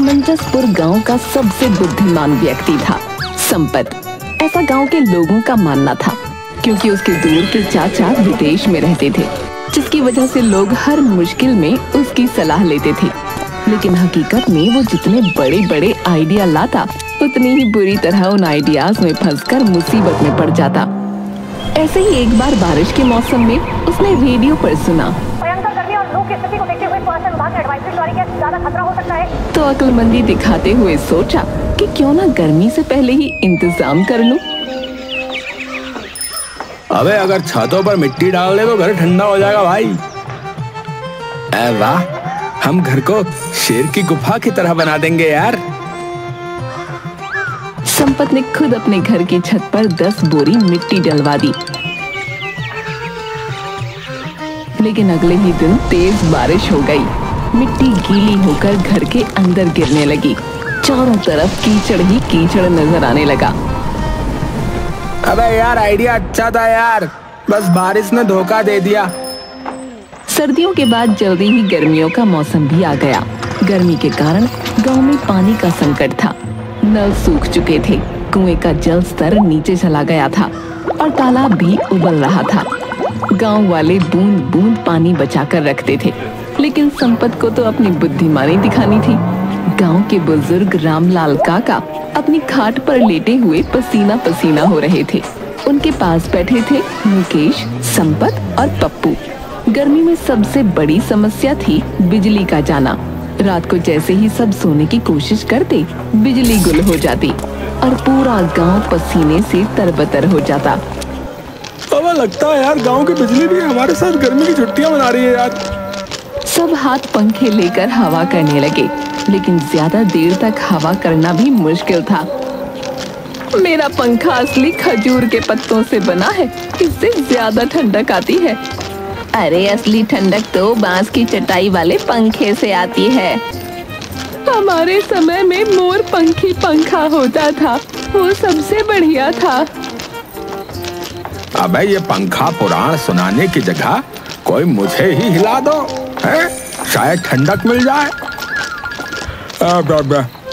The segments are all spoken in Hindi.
मंचसपुर गांव का सबसे बुद्धिमान व्यक्ति था संपत। ऐसा गांव के लोगों का मानना था, क्योंकि उसके दूर के चाचा विदेश में रहते थे, जिसकी वजह से लोग हर मुश्किल में उसकी सलाह लेते थे। लेकिन हकीकत में वो जितने बड़े बड़े आइडिया लाता, उतनी ही बुरी तरह उन आइडियाज में फंसकर मुसीबत में पड़ जाता। ऐसे ही एक बार बारिश के मौसम में उसने रेडियो पर सुना, भयंकर गर्मी और लू की स्थिति को देखते हुए मौसम विभाग ने एडवाइजरी जारी किया, ज्यादा खतरा हो सकता है। तो अक्लमंदी दिखाते हुए सोचा कि क्यों ना गर्मी से पहले ही इंतजाम कर लूं। अबे अगर छतों पर मिट्टी डाल दे तो घर ठंडा हो जाएगा भाई। वाह, हम घर को शेर की गुफा की तरह बना देंगे यार। संपत ने खुद अपने घर की छत पर 10 बोरी मिट्टी डलवा दी। लेकिन अगले ही दिन तेज बारिश हो गई। मिट्टी गीली होकर घर के अंदर गिरने लगी। चारों तरफ कीचड़ ही कीचड़ नजर आने लगा। अबे यार, आइडिया अच्छा था यार, बस बारिश ने धोखा दे दिया। सर्दियों के बाद जल्दी ही गर्मियों का मौसम भी आ गया। गर्मी के कारण गांव में पानी का संकट था। नल सूख चुके थे, कुएं का जल स्तर नीचे चला गया था और तालाब भी उबल रहा था। गांव वाले बूंद बूंद पानी बचाकर रखते थे, लेकिन संपत को तो अपनी बुद्धिमानी दिखानी थी। गांव के बुजुर्ग रामलाल काका अपनी खाट पर लेटे हुए पसीना पसीना हो रहे थे। उनके पास बैठे थे मुकेश, संपत और पप्पू। गर्मी में सबसे बड़ी समस्या थी बिजली का जाना। रात को जैसे ही सब सोने की कोशिश करते, बिजली गुल हो जाती और पूरा गांव पसीने से तरबतर हो जाता। अब लगता है यार गांव की बिजली भी हमारे साथ गर्मी की छुट्टियां मना रही है यार। सब हाथ पंखे लेकर हवा करने लगे, लेकिन ज्यादा देर तक हवा करना भी मुश्किल था। मेरा पंखा असली खजूर के पत्तों से बना है, इससे ज्यादा ठंडक आती है। अरे असली ठंडक तो बांस की चटाई वाले पंखे से आती है। हमारे समय में मोर पंखी पंखा होता था, वो सबसे बढ़िया था। अबे ये पंखा पुराण सुनाने की जगह कोई मुझे ही हिला दो, है? शायद ठंडक मिल जाए।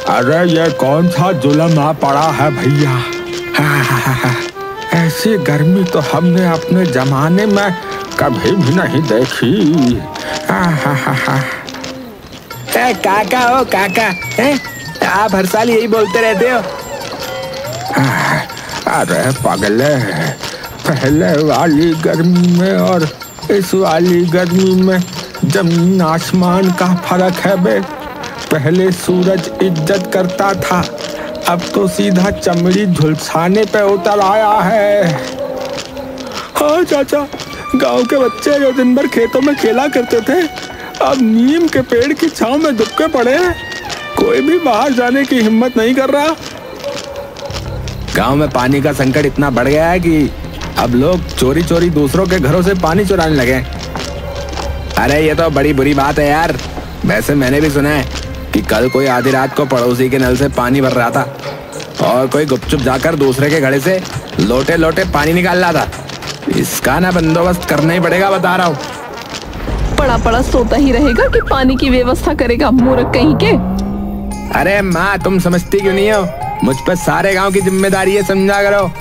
अरे ये कौन सा जुल्म आ पड़ा है भैया। ऐसी गर्मी तो हमने अपने जमाने में कभी भी नहीं देखी। काका ओ काका, आप हर साल यही बोलते रहते हो। अरे पगले, पहले वाली गर्मी में और इस वाली गर्मी में जमीन आसमान का फर्क है बे। पहले सूरज इज्जत करता था, अब तो सीधा चमड़ी झुलसाने पे उतर आया है। हाँ चाचा, गांव के बच्चे जो दिन भर खेतों में खेला करते थे, अब नीम के पेड़ की छांव में दुबके पड़े हैं। कोई भी बाहर जाने की हिम्मत नहीं कर रहा। गांव में पानी का संकट इतना बढ़ गया है कि अब लोग चोरी चोरी दूसरों के घरों से पानी चुराने लगे। अरे ये तो बड़ी बुरी बात है यार। वैसे मैंने भी सुना है कि कल कोई आधी रात को पड़ोसी के नल से पानी भर रहा था और कोई गुपचुप जाकर दूसरे के घड़े से लोटे लोटे पानी निकाल रहा था। इसका ना बंदोबस्त करना ही पड़ेगा, बता रहा हूँ। पड़ा पड़ा सोता ही रहेगा कि पानी की व्यवस्था करेगा, मूर्ख कहीं के। अरे माँ, तुम समझती क्यों नहीं हो? मुझ पर सारे गांव की जिम्मेदारी है, समझा करो।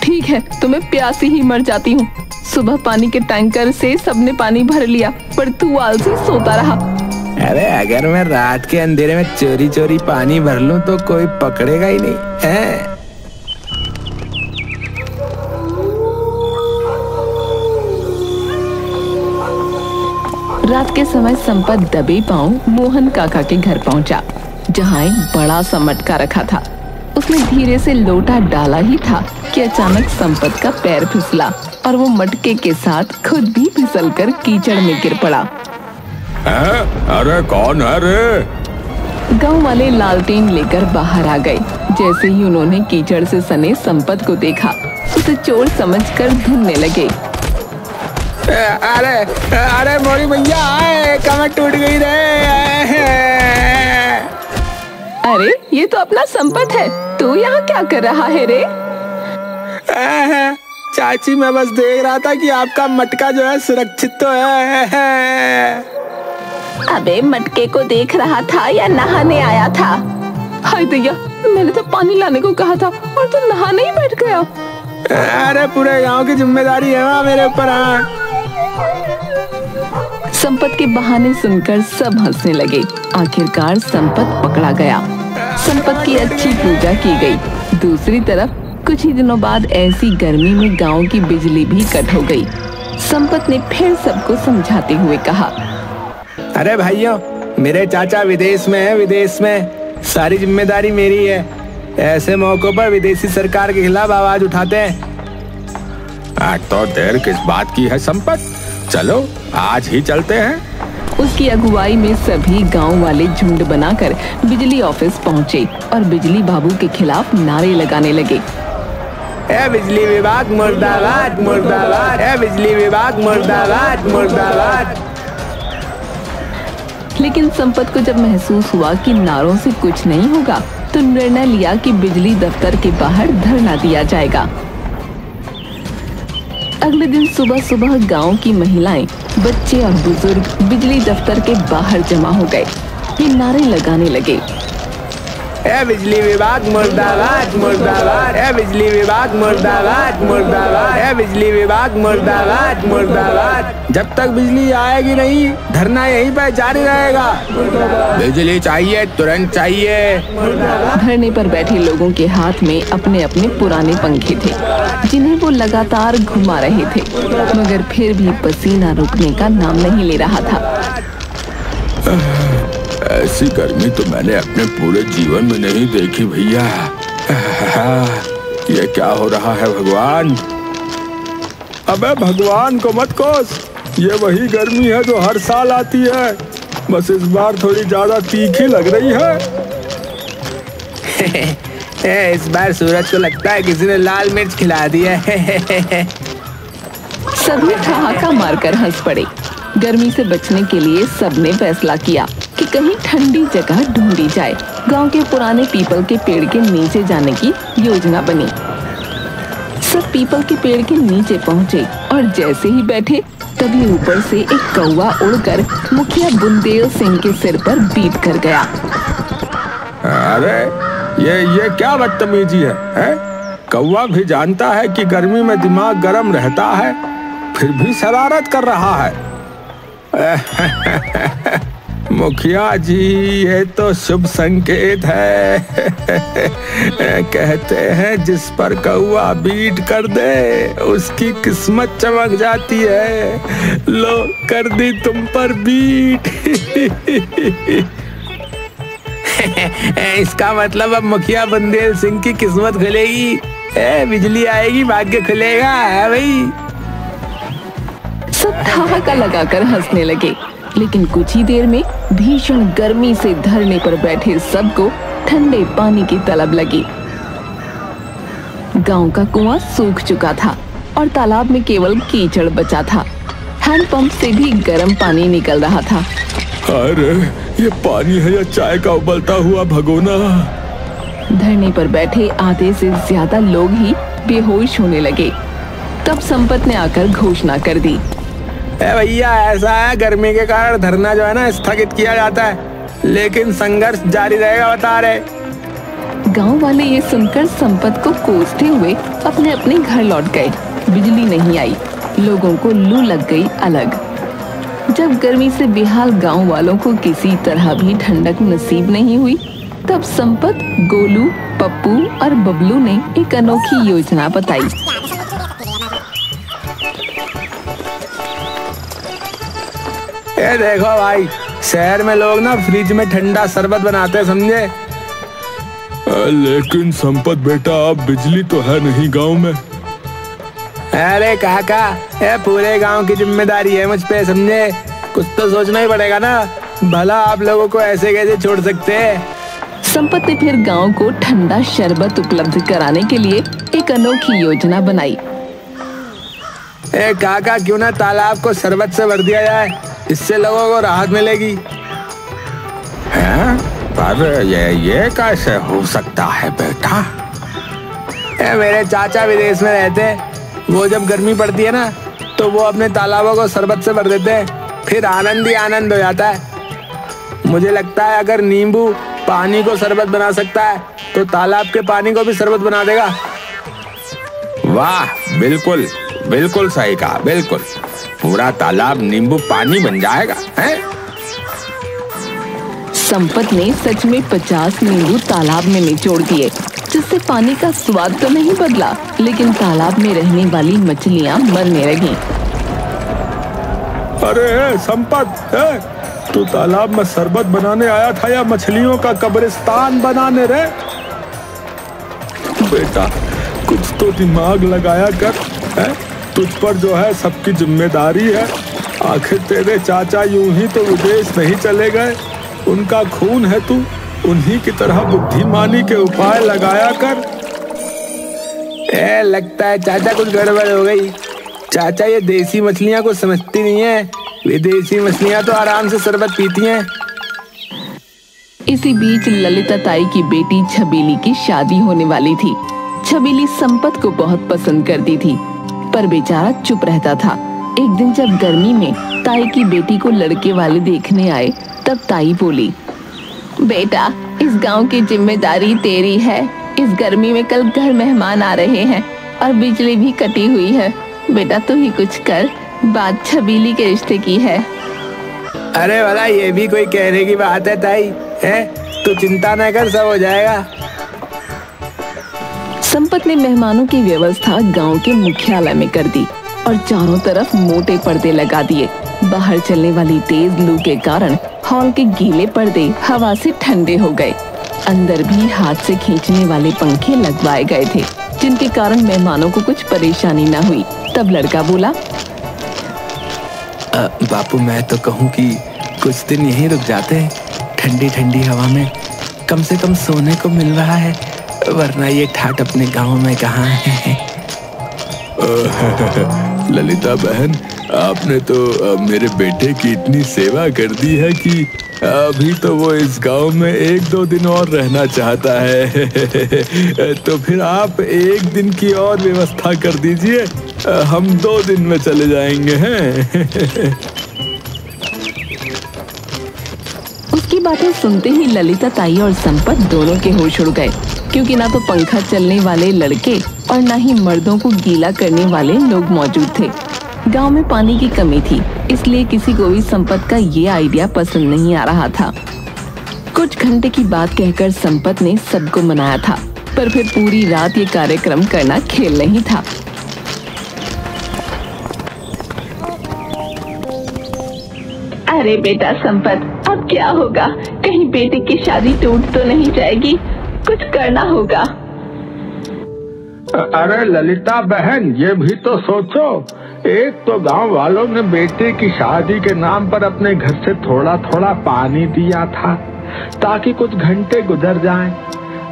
ठीक है, तो मैं प्यासी ही मर जाती हूँ। सुबह पानी के टैंकर से सबने पानी भर लिया, पर तू आलसी सोता रहा। अरे अगर मैं रात के अंधेरे में चोरी चोरी पानी भर लूं तो कोई पकड़ेगा ही नहीं है। रात के समय संपत दबे पांव मोहन काका के घर पहुंचा, जहां एक बड़ा सा मटका रखा था। उसने धीरे से लोटा डाला ही था कि अचानक संपत का पैर फिसला और वो मटके के साथ खुद भी फिसलकर कीचड़ में गिर पड़ा। अरे कौन है रे? गांव वाले लालटेन लेकर बाहर आ गए। जैसे ही उन्होंने कीचड़ से सने संपत को देखा, उसे चोर समझकर ढूंढने लगे। अरे अरे मोरी भैया, कमर टूट गई रे। अरे ये तो अपना संपत है, तू यहाँ क्या कर रहा है रे? चाची, मैं बस देख रहा था कि आपका मटका जो है सुरक्षित तो है। अबे मटके को देख रहा था या नहाने आया था? हाय दैया, मैंने तो पानी लाने को कहा था और तू नहाने ही बैठ गया। अरे पूरे गांव की जिम्मेदारी है मेरे ऊपर। संपत के बहाने सुनकर सब हंसने लगे। आखिरकार संपत पकड़ा गया। संपत की अच्छी पूजा की गई। दूसरी तरफ कुछ ही दिनों बाद ऐसी गर्मी में गांव की बिजली भी कट हो गई। संपत ने फिर सबको समझाते हुए कहा, अरे भाइयों, मेरे चाचा विदेश में है, विदेश में सारी जिम्मेदारी मेरी है। ऐसे मौकों पर विदेशी सरकार के खिलाफ आवाज उठाते हैं। तो देर किस बात की है संपत, चलो आज ही चलते हैं। उसकी अगुवाई में सभी गांव वाले झुंड बनाकर बिजली ऑफिस पहुंचे और बिजली बाबू के खिलाफ नारे लगाने लगे। ए बिजली विभाग मुर्दाबाद मुर्दाबाद, ए बिजली विभाग मुर्दाबाद मुर्दाबाद। लेकिन संपत को जब महसूस हुआ कि नारों से कुछ नहीं होगा, तो निर्णय लिया कि बिजली दफ्तर के बाहर धरना दिया जाएगा। अगले दिन सुबह सुबह गांव की महिलाएं, बच्चे और बुजुर्ग बिजली दफ्तर के बाहर जमा हो गए। ये नारे लगाने लगे, ए बिजली विभाग मुर्दाबाद मुर्दाबाद, ए बिजली विभाग मुर्दाबाद मुर्दाबाद, ए बिजली विभाग मुर्दाबाद मुर्दाबाद। जब तक बिजली आएगी नहीं, धरना यहीं पर जारी रहेगा। बिजली चाहिए, तुरंत चाहिए। धरने पर बैठे लोगों के हाथ में अपने अपने पुराने पंखे थे, जिन्हें वो लगातार घुमा रहे थे, मगर फिर भी पसीना रुकने का नाम नहीं ले रहा था। ऐसी गर्मी तो मैंने अपने पूरे जीवन में नहीं देखी भैया। ये क्या हो रहा है भगवान? अबे भगवान को मत कोस, ये वही गर्मी है जो हर साल आती है, बस इस बार थोड़ी ज्यादा तीखी लग रही है। इस बार सूरज को लगता है किसी ने लाल मिर्च खिला दिया है। सभी ठहाका मारकर हंस पड़े। गर्मी से बचने के लिए सबने फैसला किया कि कहीं ठंडी जगह ढूंढी जाए। गांव के पुराने पीपल के पेड़ के नीचे जाने की योजना बनी। सब पीपल के पेड़ के नीचे पहुंचे और जैसे ही बैठे, तभी ऊपर से एक कौवा उड़कर मुखिया बुंदेल सिंह के सिर पर बीट कर गया। अरे ये क्या बदतमीजी है? कौवा भी जानता है कि गर्मी में दिमाग गर्म रहता है, फिर भी शरारत कर रहा है। मुखिया जी, ये तो शुभ संकेत है। कहते हैं जिस पर कौवा बीट कर दे, उसकी किस्मत चमक जाती है। लो, कर दी तुम पर बीट। इसका मतलब अब मुखिया बुंदेल सिंह की किस्मत खुलेगी। बिजली आएगी, भाग्य खुलेगा भाई। सब ठहाका लगाकर हंसने लगे। लेकिन कुछ ही देर में भीषण गर्मी से धरने पर बैठे सबको ठंडे पानी की तलब लगी। गांव का कुआं सूख चुका था और तालाब में केवल कीचड़ बचा था। हैंडपंप से भी गर्म पानी निकल रहा था। अरे ये पानी है या चाय का उबलता हुआ भगोना? धरने पर बैठे आधे से ज्यादा लोग ही बेहोश होने लगे। तब संपत ने आकर घोषणा कर दी, भैया ऐसा है, गर्मी के कारण धरना जो है ना स्थगित किया जाता है, लेकिन संघर्ष जारी रहेगा, बता रहे। गांव वाले ये सुनकर संपत को कोसते हुए अपने अपने घर लौट गए। बिजली नहीं आई, लोगों को लू लग गई अलग। जब गर्मी से बेहाल गांव वालों को किसी तरह भी ठंडक नसीब नहीं हुई, तब संपत, गोलू, पप्पू और बबलू ने एक अनोखी योजना बताई। ये देखो भाई, शहर में लोग ना फ्रिज में ठंडा शरबत बनाते हैं, समझे? लेकिन संपत बेटा, अब बिजली तो है नहीं गांव में। अरे काका, ये पूरे गांव की जिम्मेदारी है मुझ पे, समझे? कुछ तो सोचना ही पड़ेगा ना, भला आप लोगों को ऐसे कैसे छोड़ सकते हैं? संपत ने फिर गांव को ठंडा शरबत उपलब्ध कराने के लिए एक अनोखी योजना बनाई। काका, क्यों ना तालाब को शरबत से भर दिया जाए, इससे लोगों को राहत मिलेगी। पर ये कैसे हो सकता है बेटा? मेरे चाचा विदेश में रहते हैं, वो जब गर्मी पड़ती है ना, तो वो अपने तालाबों को शरबत से भर देते हैं, फिर आनंद ही आनंद हो जाता है। मुझे लगता है अगर नींबू पानी को शरबत बना सकता है तो तालाब के पानी को भी शरबत बना देगा। वाह, बिल्कुल बिल्कुल सही कहा, बिल्कुल। पूरा तालाब नींबू पानी बन जाएगा, हैं? संपत ने सच में 50 नींबू तालाब में निचोड़ दिए, जिससे पानी का स्वाद तो नहीं बदला, लेकिन तालाब में रहने वाली मछलियां मरने लगीं। अरे संपत, तू तालाब में शरबत बनाने आया था या मछलियों का कब्रिस्तान बनाने रे? बेटा, कुछ तो दिमाग लगाया कर, है? तुझ पर जो है सबकी जिम्मेदारी है। आखिर तेरे चाचा यूं ही तो विदेश नहीं चले गए, उनका खून है तू, उन्हीं की तरह बुद्धिमानी के उपाय लगाया कर। लगता है चाचा कुछ गड़बड़ हो गई। चाचा ये देसी मछलियां को समझती नहीं है, विदेशी मछलियां तो आराम से शरबत पीती हैं। इसी बीच ललिता ताई की बेटी छबीली की शादी होने वाली थी। छबीली संपत को बहुत पसंद करती थी, पर बेचारा चुप रहता था। एक दिन जब गर्मी में ताई की बेटी को लड़के वाले देखने आए, तब ताई बोली, बेटा, इस गांव की जिम्मेदारी तेरी है। इस गर्मी में कल घर मेहमान आ रहे हैं और बिजली भी कटी हुई है। बेटा तू ही कुछ कर, बात छबीली के रिश्ते की है। अरे वाला, ये भी कोई कहने की बात है ताई, है? तू चिंता न कर, सब हो जाएगा। संपत ने मेहमानों की व्यवस्था गांव के मुख्यालय में कर दी और चारों तरफ मोटे पर्दे लगा दिए। बाहर चलने वाली तेज लू के कारण हॉल के गीले पर्दे हवा से ठंडे हो गए। अंदर भी हाथ से खींचने वाले पंखे लगवाए गए थे, जिनके कारण मेहमानों को कुछ परेशानी न हुई। तब लड़का बोला, बापू, मैं तो कहूँ कि कुछ दिन यहीं रुक जाते हैं, ठंडी ठंडी हवा में कम से कम सोने को मिल रहा है, वरना ये ठाट अपने गांव में कहाँ है। ललिता बहन, आपने तो मेरे बेटे की इतनी सेवा कर दी है कि अभी तो वो इस गांव में 1-2 दिन और रहना चाहता है। तो फिर आप 1 दिन की और व्यवस्था कर दीजिए, हम 2 दिन में चले जाएंगे, हैं? उसकी बातें सुनते ही ललिता ताई और संपत दोनों के होश उड़ गए, क्योंकि ना तो पंखा चलने वाले लड़के और ना ही मर्दों को गीला करने वाले लोग मौजूद थे। गांव में पानी की कमी थी, इसलिए किसी को भी संपत का ये आइडिया पसंद नहीं आ रहा था। कुछ घंटे की बात कहकर संपत ने सबको मनाया था, पर फिर पूरी रात ये कार्यक्रम करना खेल नहीं था। अरे बेटा संपत, अब क्या होगा? कहीं बेटे की शादी टूट तो नहीं जाएगी? कुछ करना होगा। अरे ललिता बहन, ये भी तो सोचो, एक तो गांव वालों ने बेटे की शादी के नाम पर अपने घर से थोड़ा थोड़ा पानी दिया था ताकि कुछ घंटे गुजर जाएं।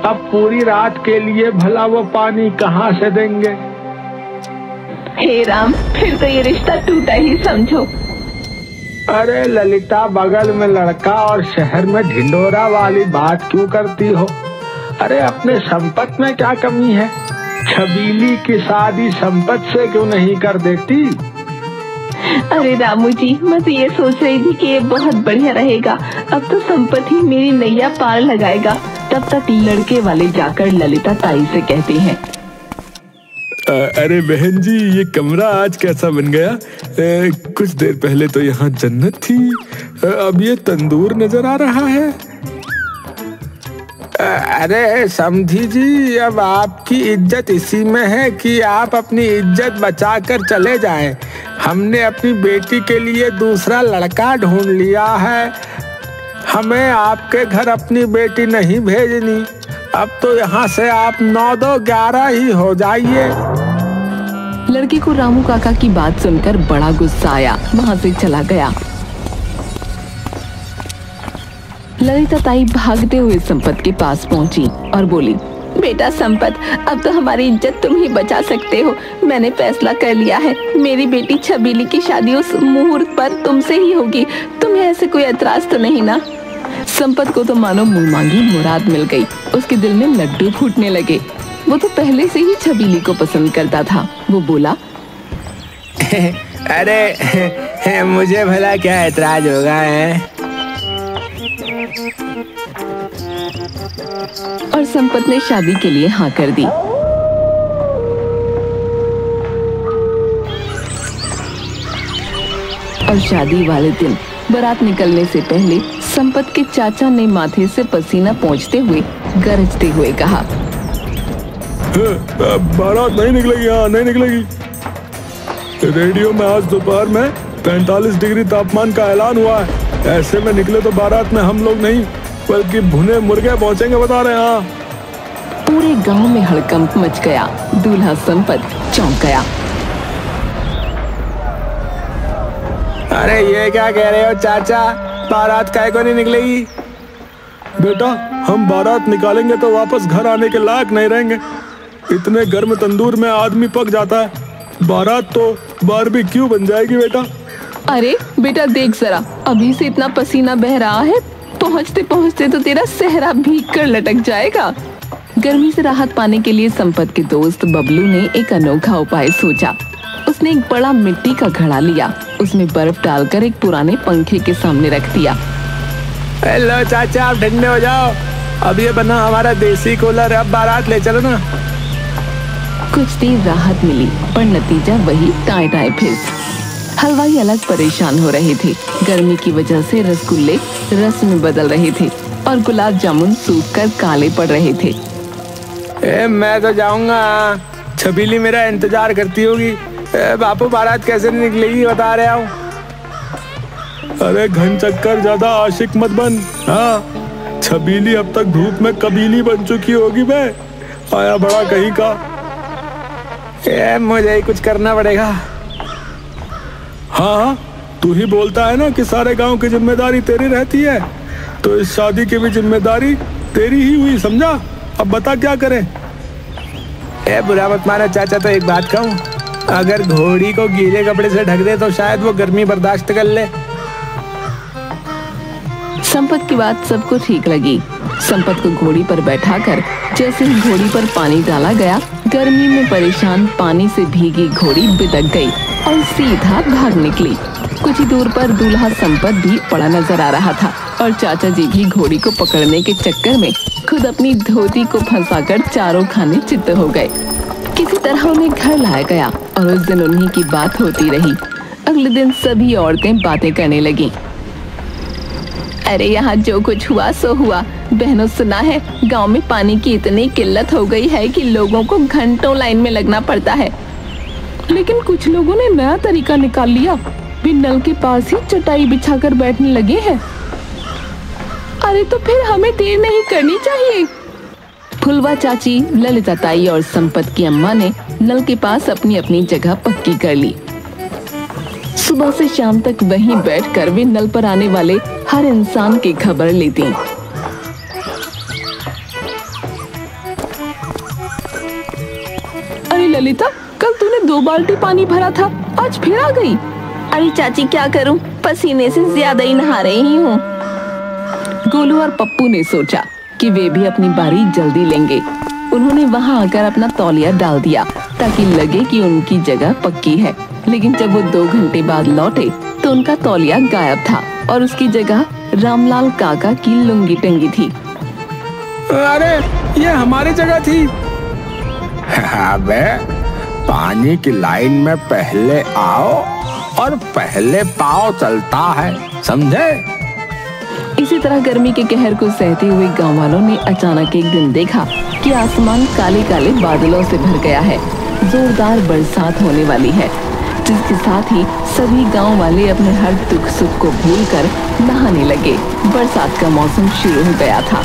अब पूरी रात के लिए भला वो पानी कहाँ से देंगे? हे राम, फिर तो ये रिश्ता टूटा ही समझो। अरे ललिता, बगल में लड़का और शहर में ढिंडोरा वाली बात क्यों करती हो? अरे अपने संपत में क्या कमी है? छबीली की शादी संपत से क्यों नहीं कर देती? अरे रामू जी, मैं तो ये सोच रही थी कि ये बहुत बढ़िया रहेगा। अब तो संपत ही मेरी नैया पार लगाएगा। तब तक लड़के वाले जाकर ललिता ताई से कहते हैं, अरे बहन जी, ये कमरा आज कैसा बन गया? कुछ देर पहले तो यहाँ जन्नत थी, अब ये तंदूर नजर आ रहा है। अरे समधी जी, अब आपकी इज्जत इसी में है कि आप अपनी इज्जत बचाकर चले जाएं। हमने अपनी बेटी के लिए दूसरा लड़का ढूंढ लिया है। हमें आपके घर अपनी बेटी नहीं भेजनी। अब तो यहाँ से आप 9-2-11 ही हो जाइए। लड़के को रामू काका की बात सुनकर बड़ा गुस्सा आया, वहाँ से चला गया। ललिता ताई भागते हुए संपत के पास पहुंची और बोली, बेटा संपत, अब तो हमारी इज्जत तुम ही बचा सकते हो। मैंने फैसला कर लिया है, मेरी बेटी छबीली की शादी उस मुहूर्त पर तुमसे ही होगी। तुम्हें ऐसे कोई एतराज तो नहीं ना? संपत को तो मानो मुंह मांगी मुराद मिल गई। उसके दिल में लड्डू फूटने लगे। वो तो पहले से ही छबीली को पसंद करता था। वो बोला, अरे मुझे भला क्या एतराज होगा? है और संपत ने शादी के लिए हाँ कर दी। और शादी वाले दिन बारात निकलने से पहले संपत के चाचा ने माथे से पसीना पोंछते हुए गरजते हुए कहा, बारात नहीं निकलेगी, हाँ नहीं निकलेगी। रेडियो में आज दोपहर में 45 डिग्री तापमान का ऐलान हुआ है। ऐसे में निकले तो बारात में हम लोग नहीं बल्कि भुने मुर्गे पहुंचेंगे, बता रहे हैं। हाँ। पूरे गांव में हड़कंप मच गया। दूल्हा संपत चौंक गया। अरे ये क्या कह रहे हो चाचा, बारात काहे को नहीं निकलेगी? बेटा, हम बारात निकालेंगे तो वापस घर आने के लायक नहीं रहेंगे। इतने गर्म तंदूर में आदमी पक जाता है। बारात तो बारबेक्यू बन जाएगी बेटा। अरे बेटा देख जरा, अभी से इतना पसीना बह रहा है, पहुंचते पहुंचते तो तेरा सेहरा भीग कर लटक जाएगा। गर्मी से राहत पाने के लिए संपत के दोस्त बबलू ने एक अनोखा उपाय सोचा। उसने एक बड़ा मिट्टी का घड़ा लिया, उसमें बर्फ डालकर एक पुराने पंखे के सामने रख दिया। हेलो चाचा, आप ठंडे हो जाओ, अब ये बना हमारा देसी कूलर, अब बारात ले चलो ना। कुछ देर राहत मिली पर नतीजा वही टाई टाई फिर। हलवाई अलग परेशान हो रहे थे। गर्मी की वजह से रसगुल्ले रस में बदल रहे थे और गुलाब जामुन सूख कर काले पड़ रहे थे। मैं तो जाऊंगा, छबीली मेरा इंतजार करती होगी। बापू बारात कैसे नहीं निकलेगी बता रहा हूँ। अरे घन चक्कर ज्यादा आशिक मत बन। हाँ, छबीली अब तक धूप में कबीली बन चुकी होगी। बे आया बड़ा कहीं का। मुझे ही कुछ करना पड़ेगा। हाँ, तू ही बोलता है ना कि सारे गांव की जिम्मेदारी तेरी रहती है, तो इस शादी की भी जिम्मेदारी तेरी ही हुई, समझा? अब बता क्या करें? बुरा मत मानो चाचा, तो एक बात कहूँ, अगर घोड़ी को गीले कपड़े से ढक दे तो शायद वो गर्मी बर्दाश्त कर ले। संपत की बात सबको ठीक लगी। संपत को घोड़ी पर बैठाकर जैसे ही घोड़ी पर पानी डाला गया, गर्मी में परेशान पानी से भीगी घोड़ी बिदक गई और सीधा भाग निकली। कुछ ही दूर पर दूल्हा संपत भी पड़ा नजर आ रहा था और चाचा जी भी घोड़ी को पकड़ने के चक्कर में खुद अपनी धोती को फंसाकर चारों खाने चित्त हो गए। किसी तरह उन्हें घर लाया गया और उस दिन उन्हीं की बात होती रही। अगले दिन सभी औरतें बातें करने लगी। अरे यहाँ जो कुछ हुआ सो हुआ। बहनों, सुना है गांव में पानी की इतनी किल्लत हो गई है कि लोगों को घंटों लाइन में लगना पड़ता है। लेकिन कुछ लोगों ने नया तरीका निकाल लिया, वे नल के पास ही चटाई बिछाकर बैठने लगे हैं। अरे तो फिर हमें देर नहीं करनी चाहिए। फुलवा चाची, ललिता ताई और संपत की अम्मा ने नल के पास अपनी अपनी जगह पक्की कर ली। सुबह से शाम तक वहीं बैठकर वे नल पर आने वाले हर इंसान की खबर लेती। अरे ललिता, कल तूने 2 बाल्टी पानी भरा था, आज फिर आ गई। अरे चाची क्या करूं, पसीने से ज्यादा ही नहा रही हूँ। गोलू और पप्पू ने सोचा कि वे भी अपनी बारी जल्दी लेंगे। उन्होंने वहां आकर अपना तौलिया डाल दिया ताकि लगे कि उनकी जगह पक्की है। लेकिन जब वो 2 घंटे बाद लौटे तो उनका तौलिया गायब था और उसकी जगह रामलाल काका की लुंगी टंगी थी। अरे ये हमारी जगह थी। अबे, पानी की लाइन में पहले आओ और पहले पाँव चलता है, समझे? इसी तरह गर्मी के कहर को सहते हुए गांव वालों ने अचानक एक दिन देखा कि आसमान काले काले बादलों से भर गया है। जोरदार बरसात होने वाली है, जिसके साथ ही सभी गांव वाले अपने हर दुख सुख को भूलकर नहाने लगे। बरसात का मौसम शुरू हो गया था।